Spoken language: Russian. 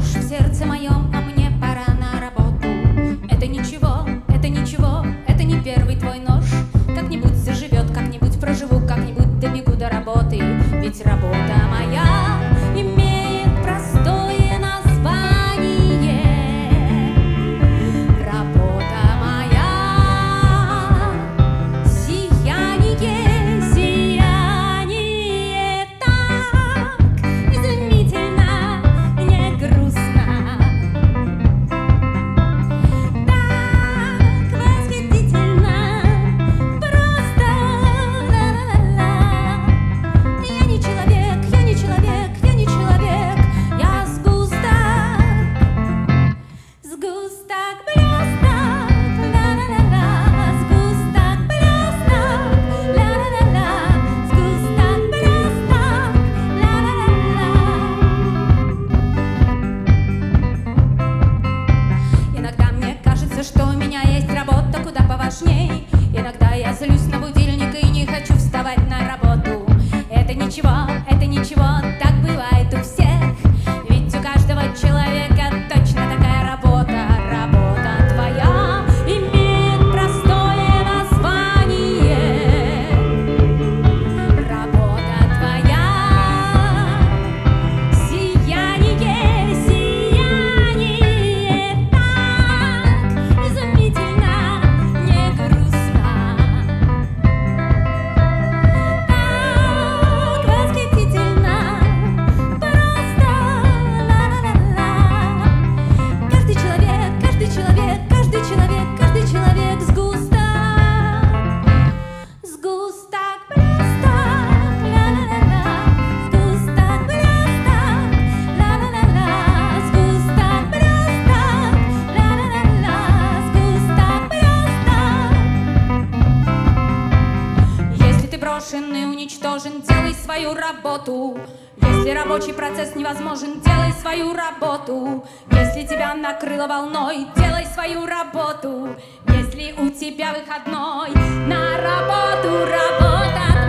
дрожь в сердце моем, а мне пора на работу. Это ничего, это ничего, это не первый твой нож. Как-нибудь заживет, как-нибудь проживу, как-нибудь добегу до работы. Ведь работа моя имеет простое название. Работа моя — сияние, сияние, так изумительно, не грустно, так восхитительно, просто ла-ла-ла-ла. Я не человек, я не человек, я не человек, я сгусток, сгусток блесток, ла-ла-ла-ла, сгусток блесток, ла-ла-ла-ла, сгусток блесток, ла-ла-ла-ла. Иногда мне кажется, что у меня есть работа куда поважней. Иногда я злюсь на будильник и не хочу вставать на работу. Это ничего, так бывает у всех. Ведь у каждого человека точно такая работа. Работа твоя имеет простое название. Работа твоя — сияние, сияние, так изумительно, не грустно, так восхитительно, просто ла-ла-ла-ла. Каждый человек, каждый человек, каждый человек, каждый человек сгусток, сгусток блесток, ла-ла-ла-ла, сгусток блесток, ла-ла-ла-ла, сгусток блесток, ла-ла-ла-ла, сгусток блесток. Если ты брошен и уничтожен, делай свою работу. Если рабочий процесс невозможен, делай свою работу. Если тебя накрыло волной, делай свою работу. Если у тебя выходной, на работу, работа